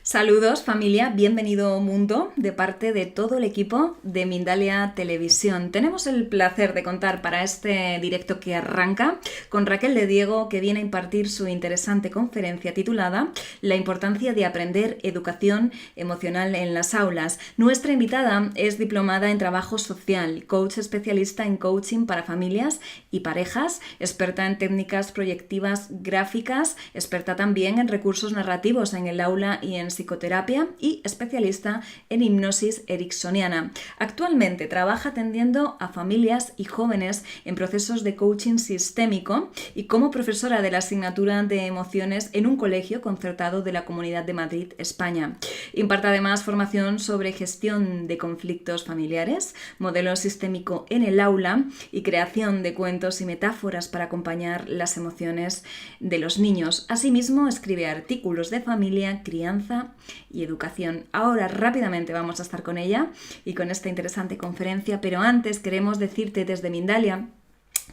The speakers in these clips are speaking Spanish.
Saludos familia, bienvenido mundo de parte de todo el equipo de Mindalia Televisión. Tenemos el placer de contar para este directo que arranca con Raquel de Diego, que viene a impartir su interesante conferencia titulada La importancia de aprender educación emocional en las aulas. Nuestra invitada es diplomada en trabajo social, coach especialista en coaching para familias y parejas, experta en técnicas proyectivas gráficas, experta también en recursos narrativos en el aula y en psicoterapia y especialista en hipnosis ericksoniana. Actualmente trabaja atendiendo a familias y jóvenes en procesos de coaching sistémico y como profesora de la asignatura de emociones en un colegio concertado de la Comunidad de Madrid, España. Imparte además formación sobre gestión de conflictos familiares, modelo sistémico en el aula y creación de cuentos y metáforas para acompañar las emociones de los niños. Asimismo, escribe artículos de familia, crianza y educación. Ahora rápidamente vamos a estar con ella y con esta interesante conferencia, pero antes queremos decirte desde Mindalia,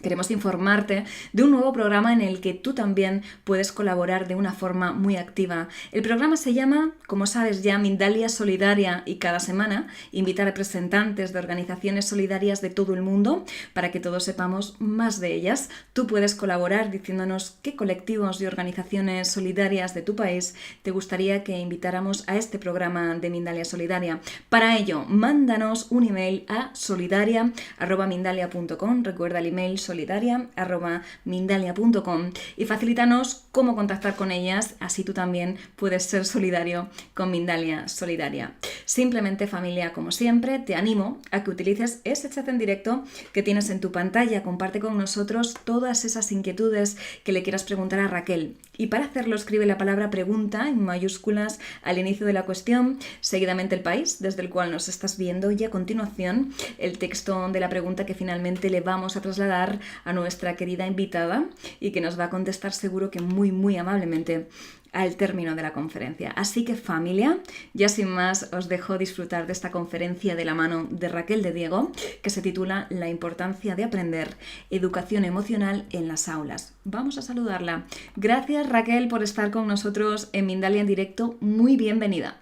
queremos informarte de un nuevo programa en el que tú también puedes colaborar de una forma muy activa. El programa se llama, como sabes ya, Mindalia Solidaria, y cada semana invita a representantes de organizaciones solidarias de todo el mundo para que todos sepamos más de ellas. Tú puedes colaborar diciéndonos qué colectivos y organizaciones solidarias de tu país te gustaría que invitáramos a este programa de Mindalia Solidaria. Para ello, mándanos un email a solidaria@mindalia.com. Recuerda el email solidaria@mindalia.com y facilítanos cómo contactar con ellas, así tú también puedes ser solidario con Mindalia Solidaria. Simplemente, familia, como siempre, te animo a que utilices ese chat en directo que tienes en tu pantalla. Comparte con nosotros todas esas inquietudes que le quieras preguntar a Raquel. Y para hacerlo, escribe la palabra pregunta en mayúsculas al inicio de la cuestión, seguidamente el país desde el cual nos estás viendo y a continuación el texto de la pregunta que finalmente le vamos a trasladar a nuestra querida invitada y que nos va a contestar seguro que muy amablemente al término de la conferencia. Así que familia, ya sin más os dejo disfrutar de esta conferencia de la mano de Raquel de Diego, que se titula La importancia de aprender educación emocional en las aulas. Vamos a saludarla. Gracias Raquel por estar con nosotros en Mindalia en directo. Muy bienvenida.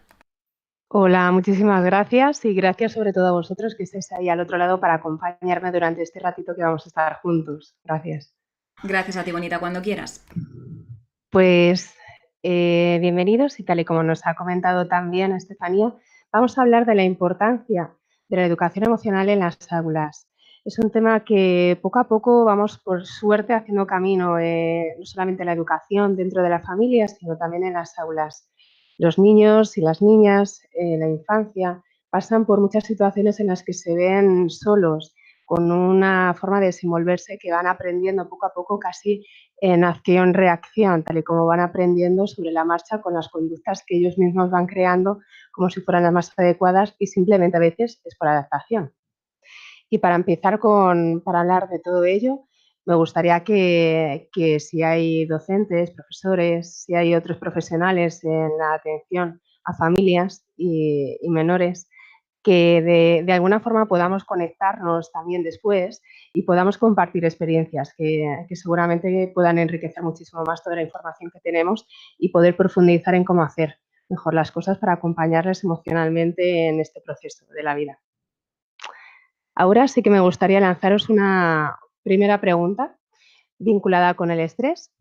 Hola, muchísimas gracias y gracias sobre todo a vosotros que estéis ahí al otro lado para acompañarme durante este ratito que vamos a estar juntos. Gracias. Gracias a ti, bonita, cuando quieras. Pues bienvenidos y tal y como nos ha comentado también Estefanía, vamos a hablar de la importancia de la educación emocional en las aulas. Es un tema que poco a poco vamos, por suerte, haciendo camino, no solamente en la educación dentro de la familia, sino también en las aulas. Los niños y las niñas en la infancia pasan por muchas situaciones en las que se ven solos, con una forma de desenvolverse que van aprendiendo poco a poco casi en acción-reacción, tal y como van aprendiendo sobre la marcha con las conductas que ellos mismos van creando como si fueran las más adecuadas y simplemente a veces es por adaptación. Y para empezar para hablar de todo ello, me gustaría que si hay docentes, profesores, si hay otros profesionales en la atención a familias y menores, que de alguna forma podamos conectarnos también después y podamos compartir experiencias que seguramente puedan enriquecer muchísimo más toda la información que tenemos y poder profundizar en cómo hacer mejor las cosas para acompañarles emocionalmente en este proceso de la vida. Ahora sí que me gustaría lanzaros una primera pregunta vinculada con el estrés,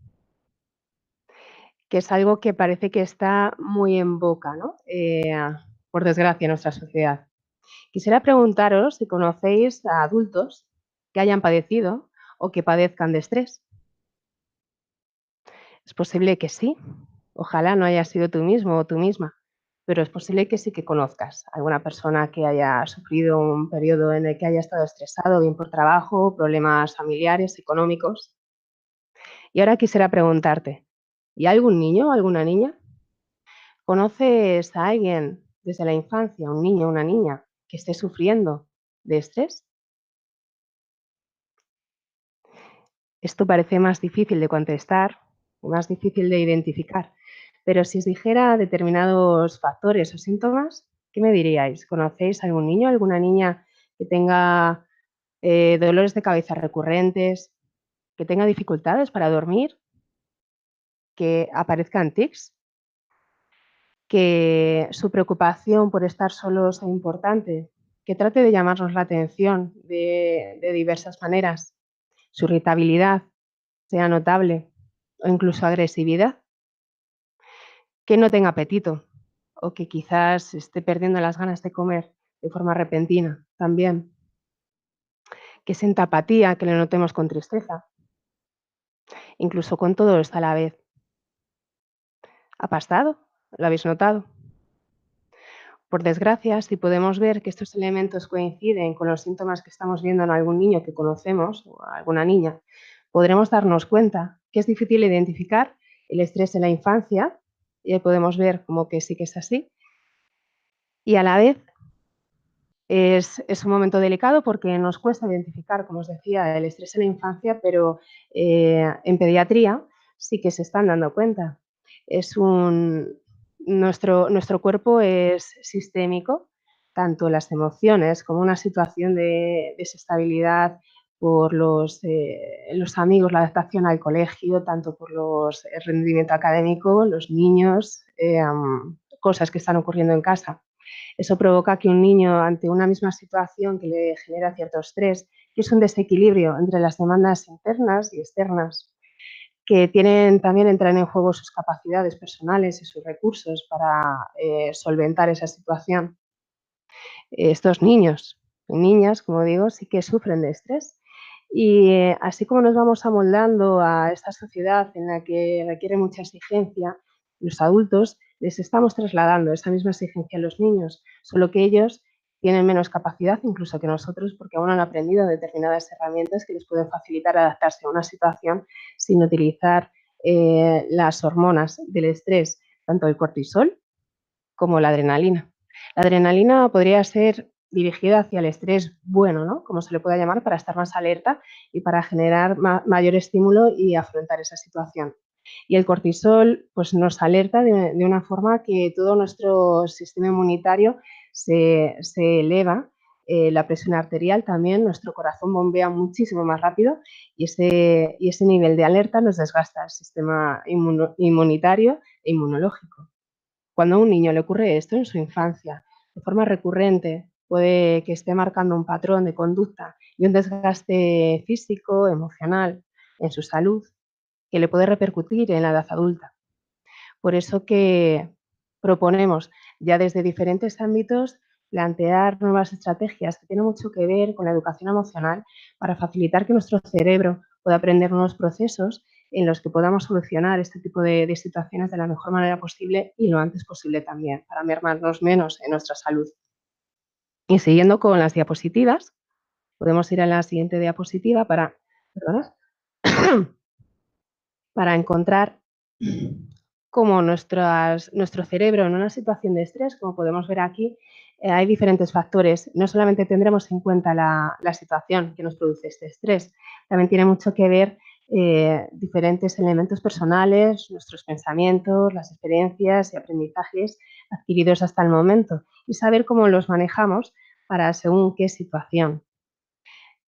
que es algo que parece que está muy en boca, ¿no? Por desgracia, en nuestra sociedad. Quisiera preguntaros si conocéis a adultos que hayan padecido o que padezcan de estrés. Es posible que sí. Ojalá no haya sido tú mismo o tú misma, pero es posible que sí que conozcas a alguna persona que haya sufrido un periodo en el que haya estado estresado, bien por trabajo, problemas familiares, económicos. Y ahora quisiera preguntarte, ¿y algún niño o alguna niña? ¿Conoces a alguien desde la infancia, un niño o una niña, que esté sufriendo de estrés? Esto parece más difícil de contestar, más difícil de identificar, pero si os dijera determinados factores o síntomas, ¿qué me diríais? ¿Conocéis a algún niño, alguna niña que tenga dolores de cabeza recurrentes, que tenga dificultades para dormir, que aparezcan tics, que su preocupación por estar solo sea importante, que trate de llamarnos la atención de diversas maneras, su irritabilidad sea notable o incluso agresividad, que no tenga apetito o que quizás esté perdiendo las ganas de comer de forma repentina también, que sienta apatía, que le notemos con tristeza, incluso con todo esto a la vez. ¿Ha pasado? ¿Lo habéis notado? Por desgracia, si podemos ver que estos elementos coinciden con los síntomas que estamos viendo en algún niño que conocemos o alguna niña, podremos darnos cuenta que es difícil identificar el estrés en la infancia, y podemos ver como que sí que es así, y a la vez es un momento delicado porque nos cuesta identificar, como os decía, el estrés en la infancia, pero en pediatría sí que se están dando cuenta. Nuestro cuerpo es sistémico, tanto las emociones como una situación de desestabilidad por los amigos, la adaptación al colegio, tanto por el rendimiento académico, los niños, cosas que están ocurriendo en casa. Eso provoca que un niño, ante una misma situación que le genera cierto estrés, que es un desequilibrio entre las demandas internas y externas, que también entran en juego sus capacidades personales y sus recursos para solventar esa situación. Estos niños y niñas, como digo, sí que sufren de estrés. Y así como nos vamos amoldando a esta sociedad en la que requiere mucha exigencia, los adultos les estamos trasladando esa misma exigencia a los niños, solo que ellos tienen menos capacidad incluso que nosotros porque aún no han aprendido determinadas herramientas que les pueden facilitar adaptarse a una situación sin utilizar las hormonas del estrés, tanto el cortisol como la adrenalina. La adrenalina podría ser dirigida hacia el estrés bueno, ¿no? Como se le pueda llamar, para estar más alerta y para generar mayor estímulo y afrontar esa situación. Y el cortisol pues, nos alerta de una forma que todo nuestro sistema inmunitario se eleva, la presión arterial también, nuestro corazón bombea muchísimo más rápido y ese nivel de alerta nos desgasta el sistema inmunitario e inmunológico. Cuando a un niño le ocurre esto en su infancia, de forma recurrente, puede que esté marcando un patrón de conducta y un desgaste físico, emocional, en su salud, que le puede repercutir en la edad adulta. Por eso que proponemos ya desde diferentes ámbitos plantear nuevas estrategias que tienen mucho que ver con la educación emocional para facilitar que nuestro cerebro pueda aprender nuevos procesos en los que podamos solucionar este tipo de situaciones de la mejor manera posible y lo antes posible también, para mermarnos menos en nuestra salud. Y siguiendo con las diapositivas, podemos ir a la siguiente diapositiva ¿perdona? Para encontrar cómo nuestro cerebro en una situación de estrés, como podemos ver aquí, hay diferentes factores. No solamente tendremos en cuenta la situación que nos produce este estrés, también tiene mucho que ver diferentes elementos personales, nuestros pensamientos, las experiencias y aprendizajes adquiridos hasta el momento y saber cómo los manejamos para según qué situación.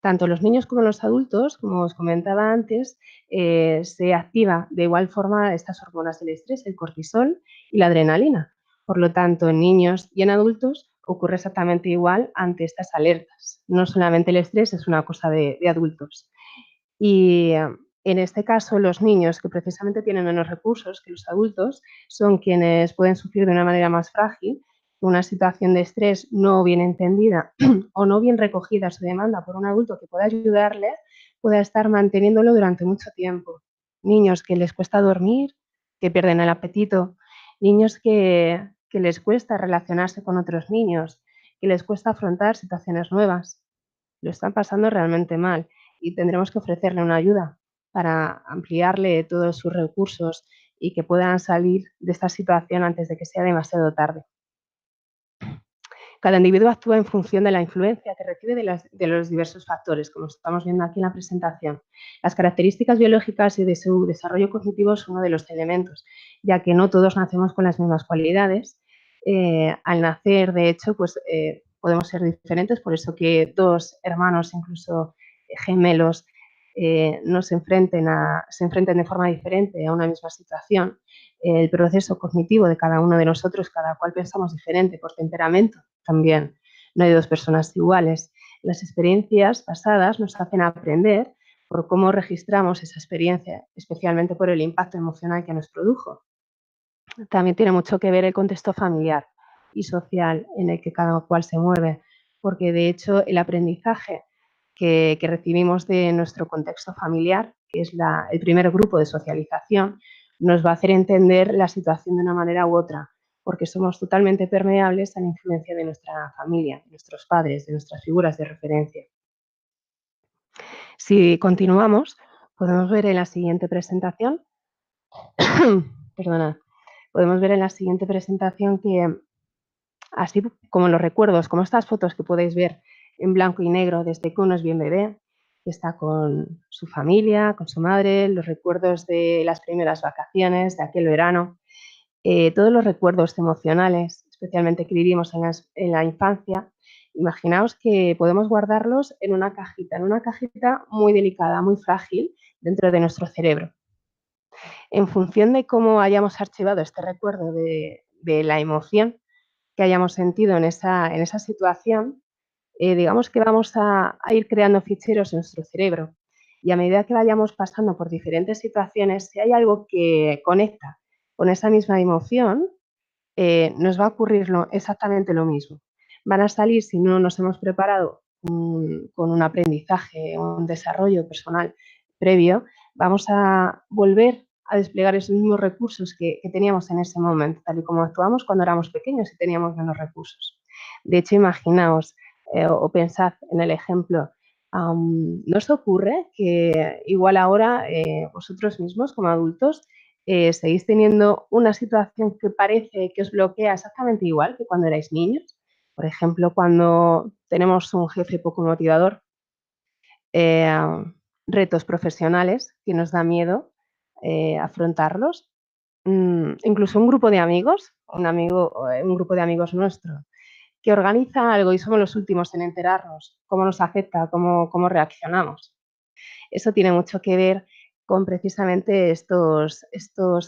Tanto los niños como los adultos, como os comentaba antes, se activa de igual forma estas hormonas del estrés, el cortisol y la adrenalina. Por lo tanto, en niños y en adultos ocurre exactamente igual ante estas alertas. No solamente el estrés es una cosa de adultos. Y en este caso, los niños que precisamente tienen menos recursos que los adultos son quienes pueden sufrir de una manera más frágil una situación de estrés no bien entendida o no bien recogida su demanda por un adulto que pueda ayudarle, pueda estar manteniéndolo durante mucho tiempo. Niños que les cuesta dormir, que pierden el apetito, niños que les cuesta relacionarse con otros niños, que les cuesta afrontar situaciones nuevas. Lo están pasando realmente mal y tendremos que ofrecerle una ayuda para ampliarle todos sus recursos y que puedan salir de esta situación antes de que sea demasiado tarde. Cada individuo actúa en función de la influencia que recibe de los diversos factores, como estamos viendo aquí en la presentación. Las características biológicas y de su desarrollo cognitivo son uno de los elementos, ya que no todos nacemos con las mismas cualidades. Al nacer, de hecho, pues podemos ser diferentes, por eso que dos hermanos, incluso gemelos, se enfrenten de forma diferente a una misma situación. El proceso cognitivo de cada uno de nosotros, cada cual pensamos diferente por temperamento también. No hay dos personas iguales. Las experiencias pasadas nos hacen aprender por cómo registramos esa experiencia, especialmente por el impacto emocional que nos produjo. También tiene mucho que ver el contexto familiar y social en el que cada cual se mueve, porque de hecho el aprendizaje que recibimos de nuestro contexto familiar, que es el primer grupo de socialización, nos va a hacer entender la situación de una manera u otra, porque somos totalmente permeables a la influencia de nuestra familia, de nuestros padres, de nuestras figuras de referencia. Si continuamos, podemos ver en la siguiente presentación, perdona, podemos ver en la siguiente presentación que, así como los recuerdos, como estas fotos que podéis ver en blanco y negro desde que uno es bien bebé, que está con su familia, con su madre, los recuerdos de las primeras vacaciones, de aquel verano, todos los recuerdos emocionales, especialmente que vivimos en la infancia, imaginaos que podemos guardarlos en una cajita muy delicada, muy frágil, dentro de nuestro cerebro. En función de cómo hayamos archivado este recuerdo de la emoción que hayamos sentido en esa situación, digamos que vamos a ir creando ficheros en nuestro cerebro. Y a medida que vayamos pasando por diferentes situaciones, si hay algo que conecta con esa misma emoción, nos va a ocurrir exactamente lo mismo. Van a salir, si no nos hemos preparado con un aprendizaje, un desarrollo personal previo, vamos a volver a desplegar esos mismos recursos que teníamos en ese momento, tal y como actuamos cuando éramos pequeños y teníamos menos recursos. De hecho, imaginaos o pensad en el ejemplo, ¿no os ocurre que igual ahora vosotros mismos como adultos seguís teniendo una situación que parece que os bloquea exactamente igual que cuando erais niños? Por ejemplo, cuando tenemos un jefe poco motivador, eh, retos profesionales que nos da miedo afrontarlos, incluso un grupo de amigos, un grupo de amigos nuestro, que organiza algo y somos los últimos en enterarnos, cómo nos afecta, cómo reaccionamos. Eso tiene mucho que ver con precisamente estos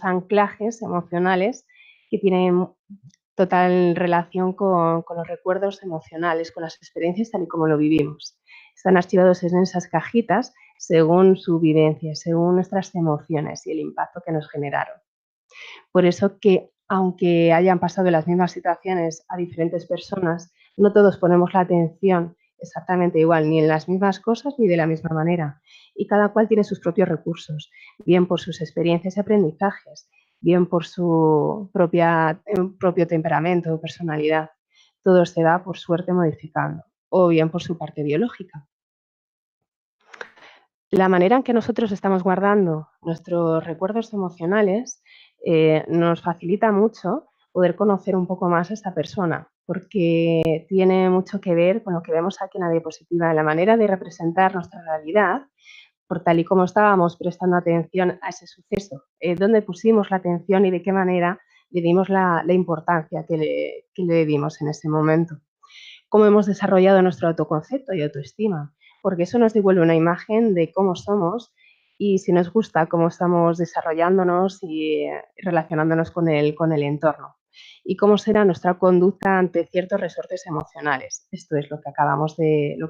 anclajes emocionales que tienen total relación con los recuerdos emocionales, con las experiencias tal y como lo vivimos. Están archivados en esas cajitas según su vivencia, según nuestras emociones y el impacto que nos generaron. Por eso que, aunque hayan pasado las mismas situaciones a diferentes personas, no todos ponemos la atención exactamente igual, ni en las mismas cosas ni de la misma manera. Y cada cual tiene sus propios recursos, bien por sus experiencias y aprendizajes, bien por su propio temperamento o personalidad. Todo se va, por suerte, modificando, o bien por su parte biológica. La manera en que nosotros estamos guardando nuestros recuerdos emocionales nos facilita mucho poder conocer un poco más a esta persona, porque tiene mucho que ver con lo que vemos aquí en la diapositiva, en la manera de representar nuestra realidad, por tal y como estábamos prestando atención a ese suceso, dónde pusimos la atención y de qué manera le dimos la importancia que le dimos en ese momento. Cómo hemos desarrollado nuestro autoconcepto y autoestima, porque eso nos devuelve una imagen de cómo somos y si nos gusta cómo estamos desarrollándonos y relacionándonos con el entorno. Y cómo será nuestra conducta ante ciertos resortes emocionales. Esto es lo que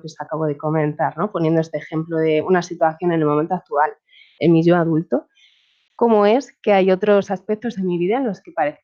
os acabo de comentar, ¿no? Poniendo este ejemplo de una situación en el momento actual, en mi yo adulto, cómo es que hay otros aspectos de mi vida en los que parece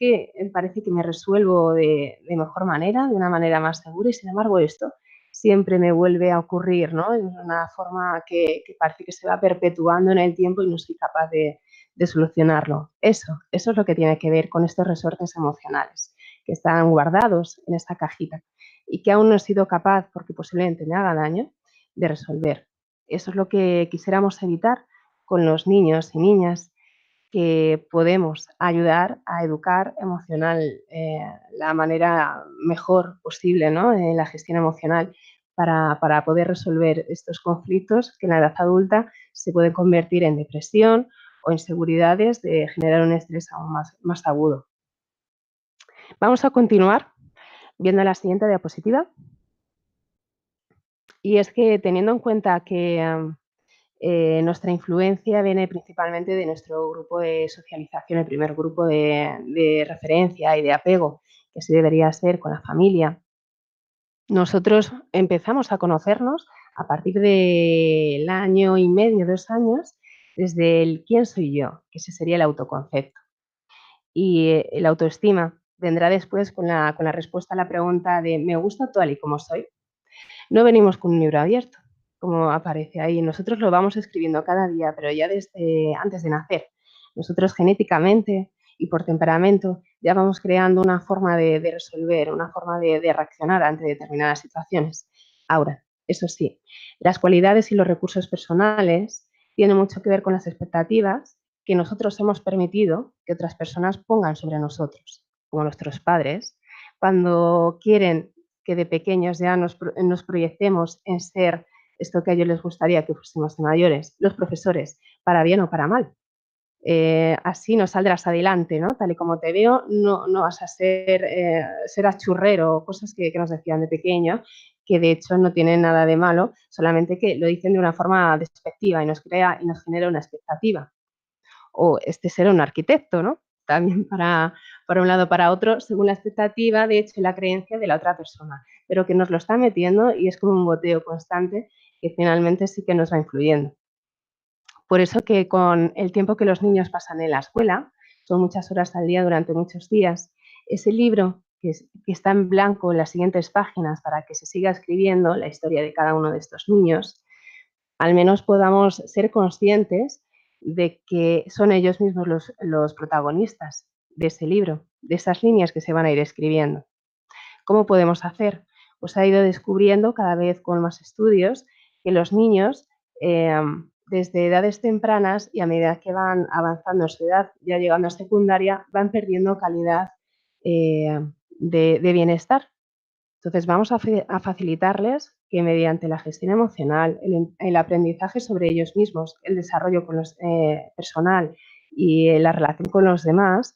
que me resuelvo de mejor manera, de una manera más segura, y sin embargo esto siempre me vuelve a ocurrir, ¿no? En una forma que parece que se va perpetuando en el tiempo y no soy capaz de solucionarlo. Eso es lo que tiene que ver con estos resortes emocionales que están guardados en esta cajita y que aún no he sido capaz, porque posiblemente me haga daño, de resolver. Eso es lo que quisiéramos evitar con los niños y niñas, que podemos ayudar a educar emocional, la manera mejor posible, ¿no? En la gestión emocional para poder resolver estos conflictos que en la edad adulta se pueden convertir en depresión o inseguridades de generar un estrés aún más agudo. Vamos a continuar viendo la siguiente diapositiva. Y es que teniendo en cuenta que nuestra influencia viene principalmente de nuestro grupo de socialización, el primer grupo de referencia y de apego, que así debería ser con la familia. Nosotros empezamos a conocernos a partir del año y medio, 2 años, desde el quién soy yo, que ese sería el autoconcepto. Y la autoestima vendrá después con la respuesta a la pregunta de ¿me gusto tal y como soy? No venimos con un libro abierto, como aparece ahí. Nosotros lo vamos escribiendo cada día, pero ya desde antes de nacer. Nosotros genéticamente y por temperamento ya vamos creando una forma de resolver, una forma de reaccionar ante determinadas situaciones. Ahora, eso sí, las cualidades y los recursos personales tienen mucho que ver con las expectativas que nosotros hemos permitido que otras personas pongan sobre nosotros, como nuestros padres, cuando quieren que de pequeños ya nos proyectemos en ser esto que a ellos les gustaría que fuésemos de mayores, los profesores, para bien o para mal. Así no saldrás adelante, ¿no? Tal y como te veo, no vas a ser, serás churrero, cosas que nos decían de pequeño, que de hecho no tienen nada de malo, solamente que lo dicen de una forma despectiva y nos crea y nos genera una expectativa. O este ser un arquitecto, ¿no? También para un lado o para otro, según la expectativa, de hecho, y la creencia de la otra persona, pero que nos lo está metiendo y es como un goteo constante que finalmente sí que nos va influyendo. Por eso que con el tiempo que los niños pasan en la escuela, son muchas horas al día durante muchos días, ese libro que está en blanco en las siguientes páginas para que se siga escribiendo la historia de cada uno de estos niños, al menos podamos ser conscientes de que son ellos mismos los protagonistas de ese libro, de esas líneas que se van a ir escribiendo. ¿Cómo podemos hacer? Pues ha ido descubriendo cada vez con más estudios que los niños, desde edades tempranas y a medida que van avanzando en su edad, ya llegando a secundaria, van perdiendo calidad de bienestar. Entonces, vamos a facilitarles que mediante la gestión emocional, el aprendizaje sobre ellos mismos, el desarrollo con personal y la relación con los demás,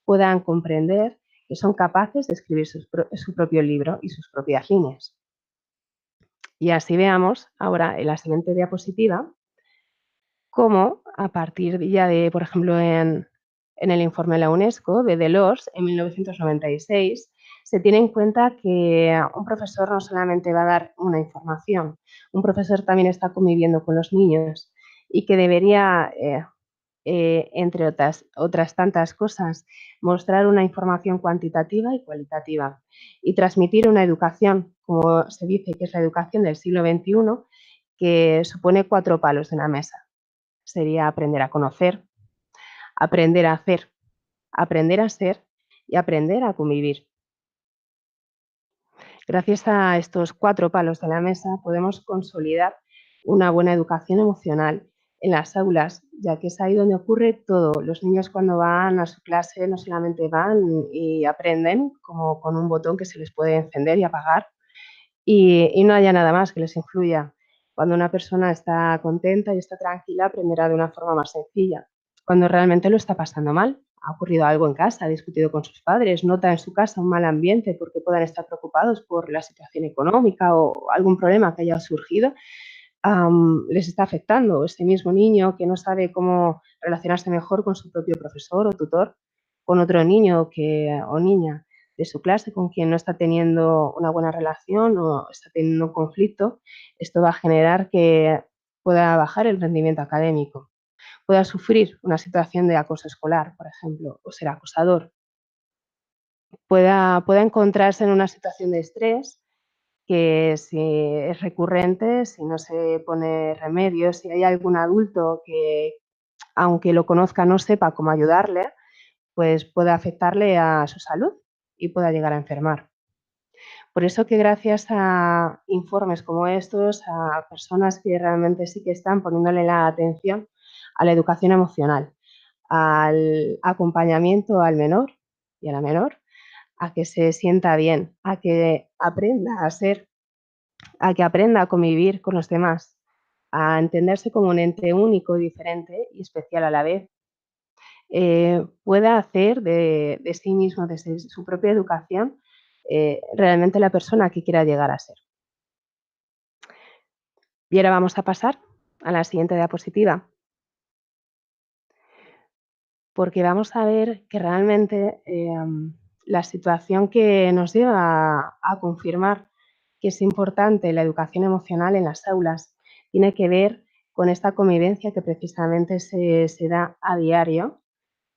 puedan comprender que son capaces de escribir su propio libro y sus propias líneas. Y así veamos ahora en la siguiente diapositiva cómo a partir ya de, por ejemplo, en el informe de la UNESCO de Delors en 1996, se tiene en cuenta que un profesor no solamente va a dar una información, un profesor también está conviviendo con los niños y que debería, entre otras tantas cosas, mostrar una información cuantitativa y cualitativa y transmitir una educación, como se dice que es la educación del siglo XXI, que supone 4 palos de una mesa. Sería aprender a conocer, aprender a hacer, aprender a ser y aprender a convivir. Gracias a estos 4 palos de la mesa podemos consolidar una buena educación emocional en las aulas, ya que es ahí donde ocurre todo. Los niños cuando van a su clase no solamente van y aprenden como con un botón que se les puede encender y apagar y no haya nada más que les influya. Cuando una persona está contenta y está tranquila, aprenderá de una forma más sencilla. Cuando realmente lo está pasando mal, ha ocurrido algo en casa, ha discutido con sus padres, nota en su casa un mal ambiente porque puedan estar preocupados por la situación económica o algún problema que haya surgido, les está afectando. Ese mismo niño que no sabe cómo relacionarse mejor con su propio profesor o tutor, con otro niño o niña de su clase con quien no está teniendo una buena relación o está teniendo un conflicto, esto va a generar que pueda bajar el rendimiento académico, pueda sufrir una situación de acoso escolar, por ejemplo, o ser acosador, pueda encontrarse en una situación de estrés que si es recurrente, si no se pone remedio, si hay algún adulto que, aunque lo conozca, no sepa cómo ayudarle, pues puede afectarle a su salud y pueda llegar a enfermar. Por eso que gracias a informes como estos, a personas que realmente sí que están poniéndole la atención a la educación emocional, al acompañamiento al menor y a la menor, a que se sienta bien, a que aprenda a ser, a que aprenda a convivir con los demás, a entenderse como un ente único y diferente y especial a la vez, pueda hacer de sí mismo, desde su propia educación, realmente la persona que quiera llegar a ser. Y ahora vamos a pasar a la siguiente diapositiva, porque vamos a ver que realmente la situación que nos lleva a confirmar que es importante la educación emocional en las aulas tiene que ver con esta convivencia que precisamente se da a diario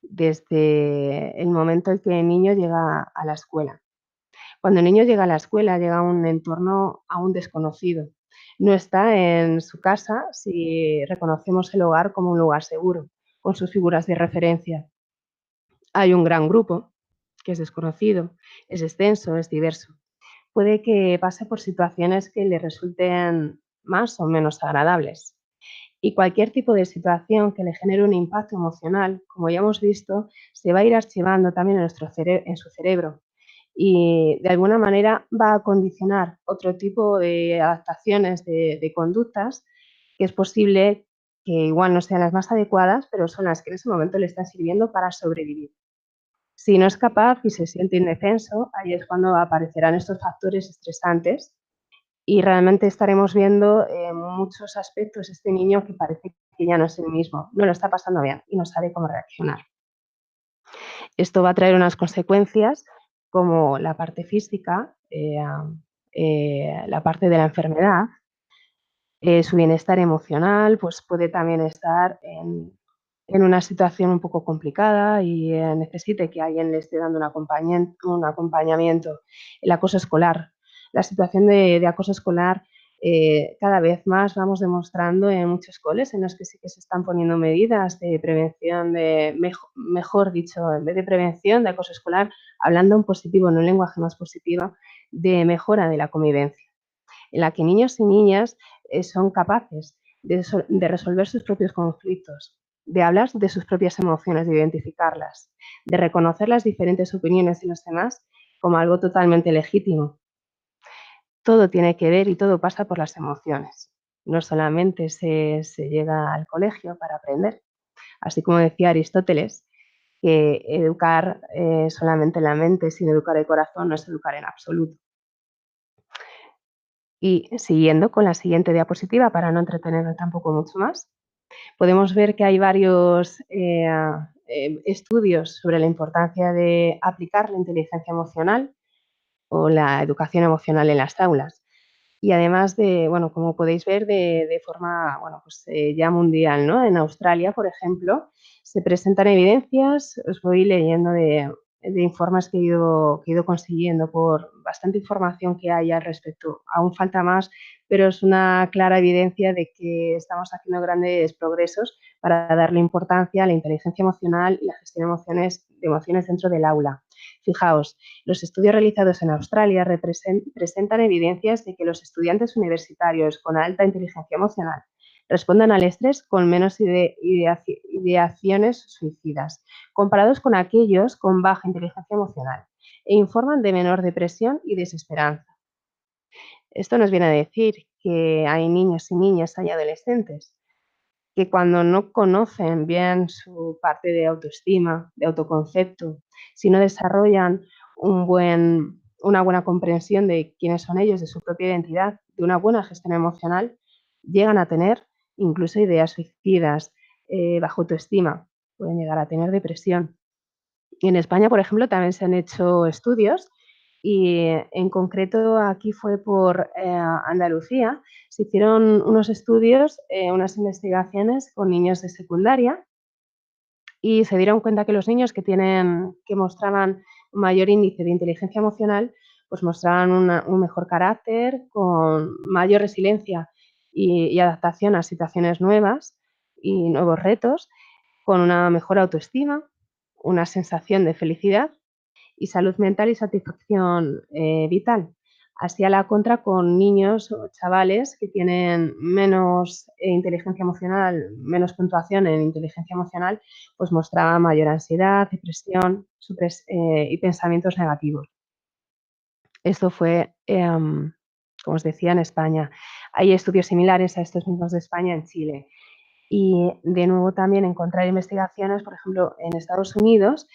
desde el momento en que el niño llega a la escuela. Cuando el niño llega a la escuela, llega a un entorno aún desconocido. No está en su casa si reconocemos el hogar como un lugar seguro, con sus figuras de referencia. Hay un gran grupo que es desconocido, es extenso, es diverso. Puede que pase por situaciones que le resulten más o menos agradables. Y cualquier tipo de situación que le genere un impacto emocional, como ya hemos visto, se va a ir archivando también en su cerebro y de alguna manera va a condicionar otro tipo de adaptaciones de conductas que es posible que igual no sean las más adecuadas, pero son las que en ese momento le están sirviendo para sobrevivir. Si no es capaz y se siente indefenso, ahí es cuando aparecerán estos factores estresantes y realmente estaremos viendo en muchos aspectos este niño que parece que ya no es el mismo, no lo está pasando bien y no sabe cómo reaccionar. Esto va a traer unas consecuencias como la parte física, la parte de la enfermedad, su bienestar emocional, pues puede también estar en una situación un poco complicada y necesite que alguien le esté dando un acompañamiento. El acoso escolar. La situación de acoso escolar cada vez más vamos demostrando en muchos coles en los que sí que se están poniendo medidas de prevención, mejor dicho, en vez de prevención de acoso escolar, hablando en positivo, en un lenguaje más positivo, de mejora de la convivencia en la que niños y niñas son capaces de resolver sus propios conflictos, de hablar de sus propias emociones, de identificarlas, de reconocer las diferentes opiniones de los demás como algo totalmente legítimo. Todo tiene que ver y todo pasa por las emociones. No solamente se llega al colegio para aprender, así como decía Aristóteles, que educar solamente la mente sin educar el corazón no es educar en absoluto. Y siguiendo con la siguiente diapositiva, para no entretenerme tampoco mucho más, podemos ver que hay varios estudios sobre la importancia de aplicar la inteligencia emocional o la educación emocional en las aulas. Y además de, bueno, como podéis ver, de forma, bueno, pues ya mundial, ¿no? En Australia, por ejemplo, se presentan evidencias, os voy leyendo de informes que he ido consiguiendo por bastante información que hay al respecto. Aún falta más, pero es una clara evidencia de que estamos haciendo grandes progresos para darle importancia a la inteligencia emocional y la gestión de emociones dentro del aula. Fijaos, los estudios realizados en Australia presentan evidencias de que los estudiantes universitarios con alta inteligencia emocional responden al estrés con menos ideaciones suicidas, comparados con aquellos con baja inteligencia emocional, e informan de menor depresión y desesperanza. Esto nos viene a decir que hay niños y niñas, hay adolescentes, que cuando no conocen bien su parte de autoestima, de autoconcepto, si no desarrollan una buena comprensión de quiénes son ellos, de su propia identidad, de una buena gestión emocional, llegan a tener incluso ideas suicidas, baja autoestima, pueden llegar a tener depresión. Y en España, por ejemplo, también se han hecho estudios y en concreto aquí fue por Andalucía, se hicieron unos estudios, unas investigaciones con niños de secundaria y se dieron cuenta que los niños que mostraban un mayor índice de inteligencia emocional, pues mostraban un mejor carácter, con mayor resiliencia y adaptación a situaciones nuevas y nuevos retos, con una mejor autoestima, una sensación de felicidad y salud mental y satisfacción vital. Así a la contra con niños o chavales que tienen menos inteligencia emocional, menos puntuación en inteligencia emocional, pues mostraba mayor ansiedad, depresión y pensamientos negativos. Esto fue, como os decía, en España. Hay estudios similares a estos mismos de España en Chile. Y de nuevo también encontrar investigaciones, por ejemplo, en Estados Unidos,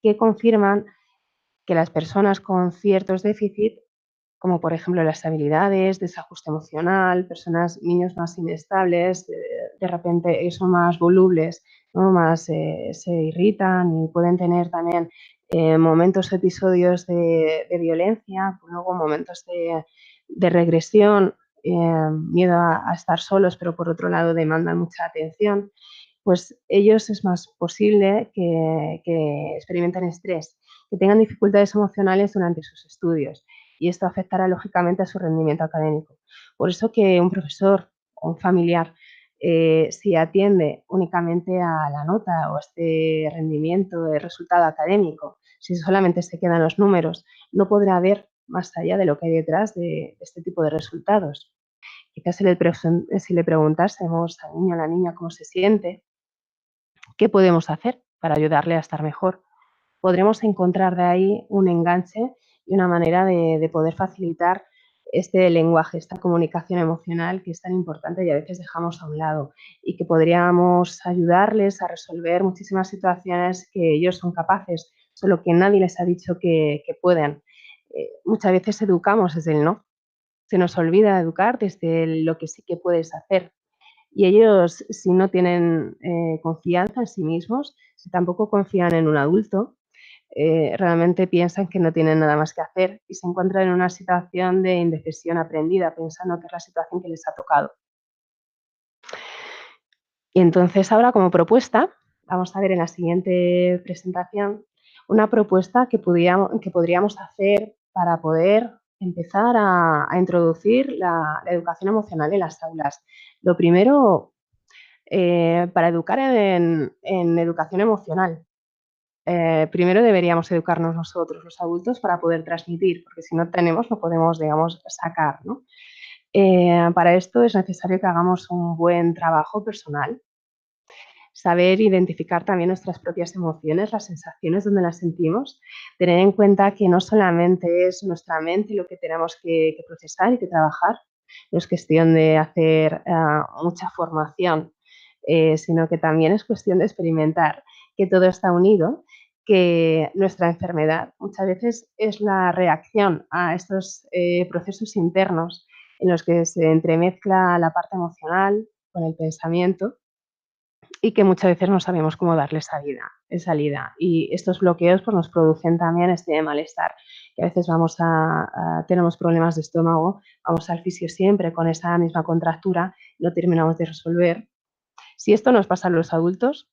que confirman que las personas con ciertos déficits como por ejemplo las habilidades, desajuste emocional, niños más inestables, de repente son más volubles, ¿no? Más se irritan y pueden tener también momentos, episodios de violencia, luego momentos de regresión, miedo a estar solos, pero por otro lado demandan mucha atención. Pues ellos es más posible que experimenten estrés, que tengan dificultades emocionales durante sus estudios y esto afectará lógicamente a su rendimiento académico. Por eso que un profesor o un familiar, si atiende únicamente a la nota o a este rendimiento, de resultado académico, si solamente se quedan los números, no podrá ver más allá de lo que hay detrás de este tipo de resultados. Quizás si le preguntásemos al niño o a la niña cómo se siente, qué podemos hacer para ayudarle a estar mejor, podremos encontrar de ahí un enganche y una manera de poder facilitar este lenguaje, esta comunicación emocional que es tan importante y a veces dejamos a un lado y que podríamos ayudarles a resolver muchísimas situaciones que ellos son capaces, solo que nadie les ha dicho que pueden. Muchas veces educamos desde el no, se nos olvida educar desde lo que sí que puedes hacer. Y ellos, si no tienen confianza en sí mismos, si tampoco confían en un adulto, realmente piensan que no tienen nada más que hacer y se encuentran en una situación de indecisión aprendida, pensando que es la situación que les ha tocado. Y entonces ahora como propuesta, vamos a ver en la siguiente presentación, una propuesta que podríamos hacer para poder empezar a introducir la educación emocional en las aulas. Lo primero, para educar en educación emocional, primero deberíamos educarnos nosotros, los adultos, para poder transmitir, porque si no tenemos, no podemos, digamos, sacar, ¿no? Para esto es necesario que hagamos un buen trabajo personal, saber identificar también nuestras propias emociones, las sensaciones donde las sentimos, tener en cuenta que no solamente es nuestra mente lo que tenemos que procesar y que trabajar, no es cuestión de hacer mucha formación, sino que también es cuestión de experimentar que todo está unido, que nuestra enfermedad muchas veces es la reacción a estos procesos internos en los que se entremezcla la parte emocional con el pensamiento y que muchas veces no sabemos cómo darle salida. Y estos bloqueos pues, nos producen también este malestar, que a veces tenemos problemas de estómago, vamos al fisio siempre con esa misma contractura, no terminamos de resolver. Si esto nos pasa a los adultos,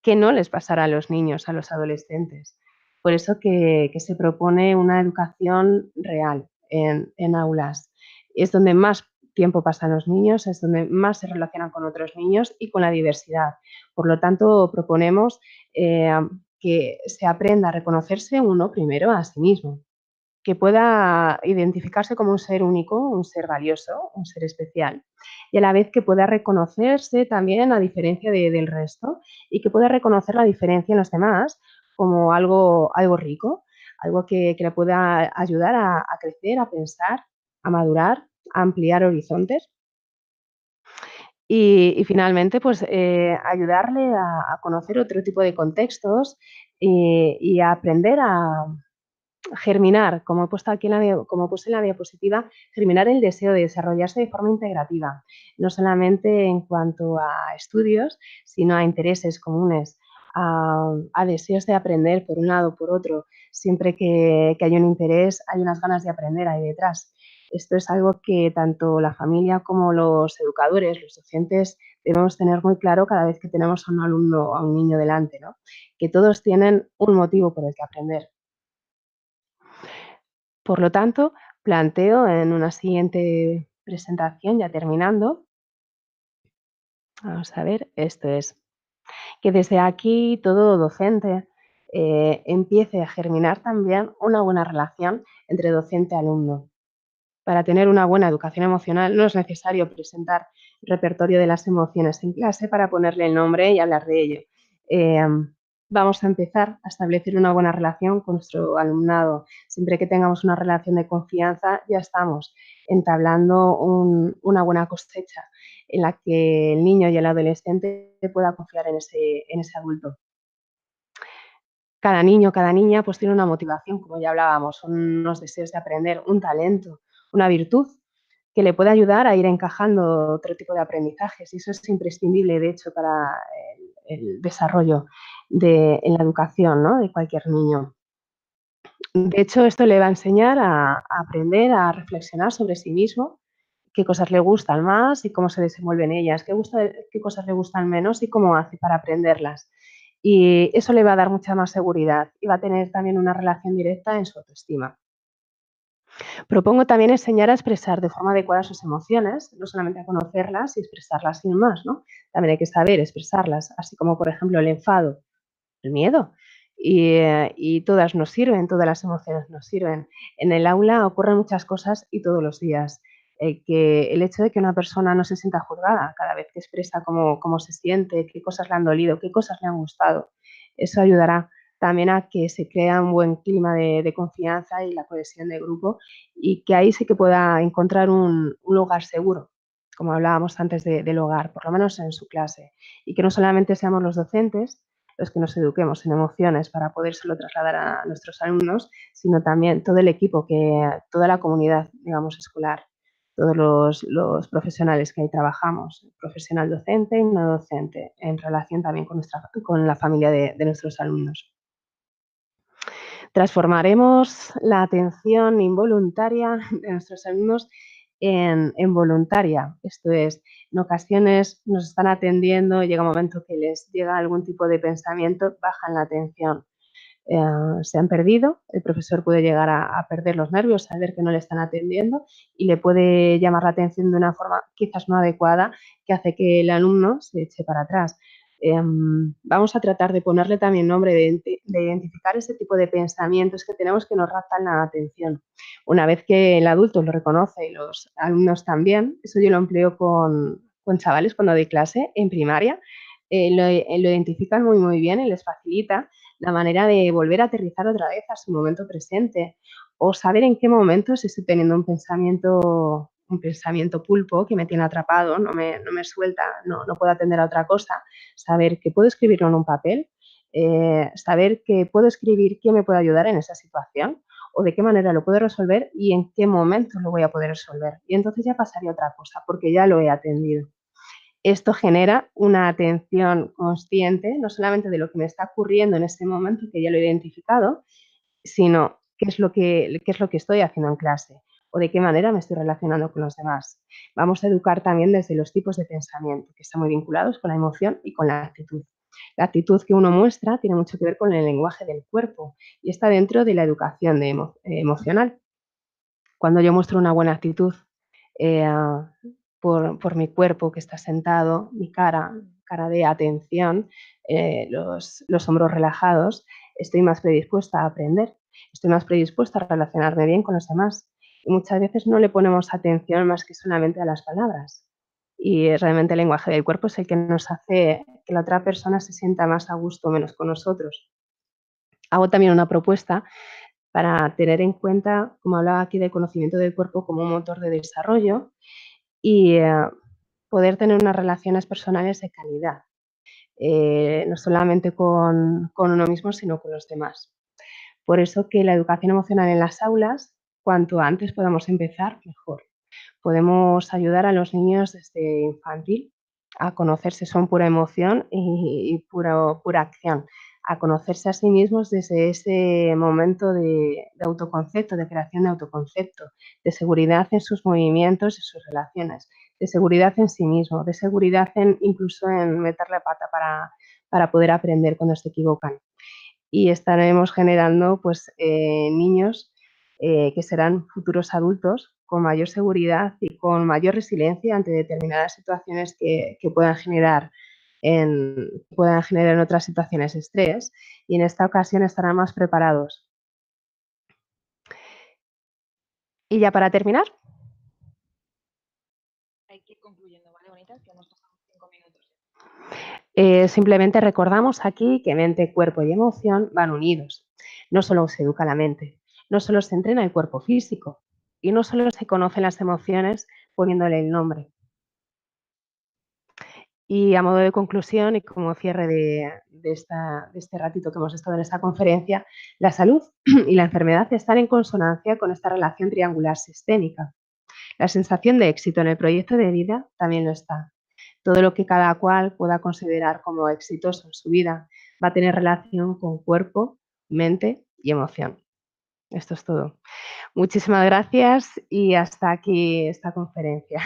¿qué no les pasará a los niños, a los adolescentes? Por eso que se propone una educación real en aulas. Es donde más tiempo pasan los niños, es donde más se relacionan con otros niños y con la diversidad. Por lo tanto, proponemos que se aprenda a reconocerse uno primero a sí mismo, que pueda identificarse como un ser único, un ser valioso, un ser especial, y a la vez que pueda reconocerse también a diferencia del resto y que pueda reconocer la diferencia en los demás como algo rico, algo que le pueda ayudar a crecer, a pensar, a madurar, a ampliar horizontes. Y finalmente, pues ayudarle a conocer otro tipo de contextos y a aprender a germinar, como he puesto aquí como puse en la diapositiva, germinar el deseo de desarrollarse de forma integrativa, no solamente en cuanto a estudios, sino a intereses comunes, a deseos de aprender por un lado o por otro. Siempre que hay un interés, hay unas ganas de aprender ahí detrás. Esto es algo que tanto la familia como los educadores, los docentes, debemos tener muy claro cada vez que tenemos a un alumno o a un niño delante, ¿no? Que todos tienen un motivo por el que aprender. Por lo tanto, planteo en una siguiente presentación, ya terminando, vamos a ver, esto es, que desde aquí todo docente empiece a germinar también una buena relación entre docente-alumno. Para tener una buena educación emocional no es necesario presentar repertorio de las emociones en clase para ponerle el nombre y hablar de ello. Eh, Vamos a empezar a establecer una buena relación con nuestro alumnado. Siempre que tengamos una relación de confianza, ya estamos entablando una buena cosecha en la que el niño y el adolescente pueda confiar en ese adulto. Cada niño, cada niña, pues tiene una motivación, como ya hablábamos, unos deseos de aprender, un talento, una virtud que le puede ayudar a ir encajando otro tipo de aprendizajes. Y eso es imprescindible, de hecho, para el desarrollo en la educación, ¿no?, de cualquier niño. De hecho, esto le va a enseñar a aprender a reflexionar sobre sí mismo, qué cosas le gustan más y cómo se desenvuelve en ellas, qué cosas le gustan menos y cómo hace para aprenderlas. Y eso le va a dar mucha más seguridad y va a tener también una relación directa en su autoestima. Propongo también enseñar a expresar de forma adecuada sus emociones, no solamente a conocerlas y expresarlas sin más, ¿no? También hay que saber expresarlas, así como, por ejemplo, el enfado, el miedo. Y todas nos sirven, todas las emociones nos sirven. En el aula ocurren muchas cosas y todos los días. Que el hecho de que una persona no se sienta juzgada cada vez que expresa cómo se siente, qué cosas le han dolido, qué cosas le han gustado, eso ayudará también a que se crea un buen clima de confianza y la cohesión de grupo y que ahí sí que pueda encontrar un lugar seguro, como hablábamos antes del hogar, por lo menos en su clase. Y que no solamente seamos los docentes los que nos eduquemos en emociones para podérselo trasladar a nuestros alumnos, sino también todo el equipo, toda la comunidad, digamos, escolar, todos los profesionales que ahí trabajamos, profesional docente y no docente, en relación también con la familia de nuestros alumnos. Transformaremos la atención involuntaria de nuestros alumnos en voluntaria. Esto es, en ocasiones nos están atendiendo, llega un momento que les llega algún tipo de pensamiento, bajan la atención. Se han perdido, el profesor puede llegar a perder los nervios, a ver que no le están atendiendo y le puede llamar la atención de una forma quizás no adecuada que hace que el alumno se eche para atrás. Vamos a tratar de ponerle también nombre, de identificar ese tipo de pensamientos que tenemos que nos raptan la atención. Una vez que el adulto lo reconoce y los alumnos también, eso yo lo empleo con chavales cuando doy clase en primaria, lo identifican muy, muy bien y les facilita la manera de volver a aterrizar otra vez a su momento presente o saber en qué momentos estoy teniendo un pensamiento pulpo que me tiene atrapado, no me suelta, no puedo atender a otra cosa, saber que puedo escribirlo en un papel, saber que puedo escribir qué me puede ayudar en esa situación o de qué manera lo puedo resolver y en qué momento lo voy a poder resolver. Y entonces ya pasaría otra cosa, porque ya lo he atendido. Esto genera una atención consciente, no solamente de lo que me está ocurriendo en este momento, que ya lo he identificado, sino qué es lo que estoy haciendo en clase o de qué manera me estoy relacionando con los demás. Vamos a educar también desde los tipos de pensamiento, que están muy vinculados con la emoción y con la actitud. La actitud que uno muestra tiene mucho que ver con el lenguaje del cuerpo y está dentro de la educación emocional. Cuando yo muestro una buena actitud eh, por mi cuerpo que está sentado, mi cara de atención, los hombros relajados, estoy más predispuesta a aprender, estoy más predispuesta a relacionarme bien con los demás. Y muchas veces no le ponemos atención más que solamente a las palabras. Y realmente el lenguaje del cuerpo es el que nos hace que la otra persona se sienta más a gusto o menos con nosotros. Hago también una propuesta para tener en cuenta, como hablaba aquí, del conocimiento del cuerpo como un motor de desarrollo y poder tener unas relaciones personales de calidad, no solamente con uno mismo, sino con los demás. Por eso que la educación emocional en las aulas, cuanto antes podamos empezar, mejor. Podemos ayudar a los niños desde infantil a conocerse, son pura emoción y pura acción, a conocerse a sí mismos desde ese momento de autoconcepto, de creación de autoconcepto, de seguridad en sus movimientos y sus relaciones, de seguridad en sí mismo, de seguridad incluso en meter la pata para poder aprender cuando se equivocan. Y estaremos generando pues, niños que serán futuros adultos con mayor seguridad y con mayor resiliencia ante determinadas situaciones que puedan generar en otras situaciones estrés y en esta ocasión estarán más preparados. Y ya para terminar, Hay que ir concluyendo, ¿vale, Bonita? Que hemos pasado 5 minutos. simplemente recordamos aquí que mente, cuerpo y emoción van unidos. No solo se educa la mente, no solo se entrena el cuerpo físico y no solo se conocen las emociones poniéndole el nombre. Y a modo de conclusión y como cierre de este ratito que hemos estado en esta conferencia, la salud y la enfermedad están en consonancia con esta relación triangular sistémica. La sensación de éxito en el proyecto de vida también lo está. Todo lo que cada cual pueda considerar como exitoso en su vida va a tener relación con cuerpo, mente y emoción. Esto es todo. Muchísimas gracias y hasta aquí esta conferencia.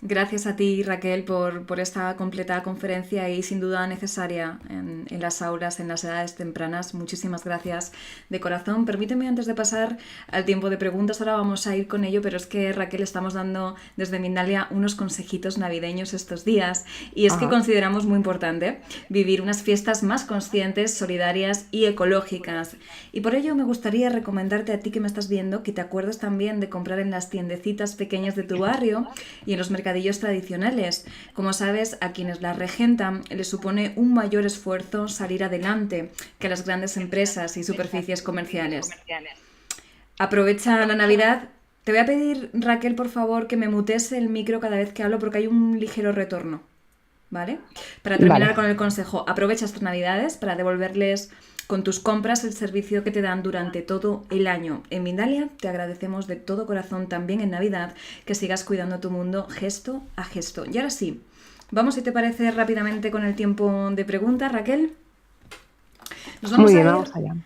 Gracias a ti, Raquel, por esta completa conferencia y sin duda necesaria en las aulas, en las edades tempranas. Muchísimas gracias de corazón. Permíteme, antes de pasar al tiempo de preguntas, ahora vamos a ir con ello, pero es que, Raquel, estamos dando desde Mindalia unos consejitos navideños estos días y es que consideramos muy importante vivir unas fiestas más conscientes, solidarias y ecológicas. Y por ello me gustaría recomendarte a ti que me estás viendo que te acuerdes también de comprar en las tiendecitas pequeñas de tu barrio y en los mercadillos tradicionales. Como sabes, a quienes las regentan les supone un mayor esfuerzo salir adelante que a las grandes empresas y superficies comerciales. Aprovecha la Navidad. Te voy a pedir, Raquel, por favor, que me mutes el micro cada vez que hablo porque hay un ligero retorno. ¿Vale? Para terminar con el consejo, aprovecha estas Navidades para devolverles con tus compras el servicio que te dan durante todo el año. En Mindalia te agradecemos de todo corazón también en Navidad que sigas cuidando tu mundo gesto a gesto. Y ahora sí, vamos, si te parece, rápidamente con el tiempo de preguntas, Raquel. Muy bien, vamos allá.